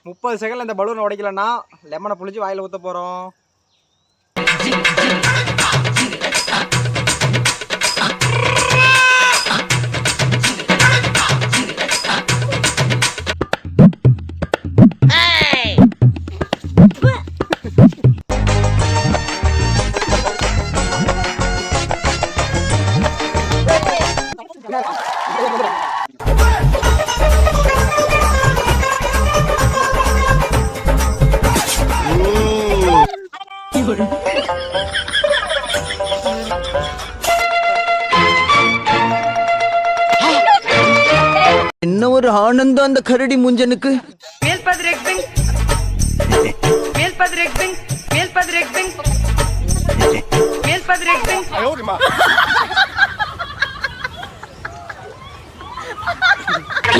30 செகண்ட்ல இந்த பலூனை உடைக்கலன்னா லெமனை புளிச்சு வாயில ஊத்த போறோம். என்ன ஒரு ஆனந்தம் அந்த கரடி முஞ்சனுக்கு. ஐயோ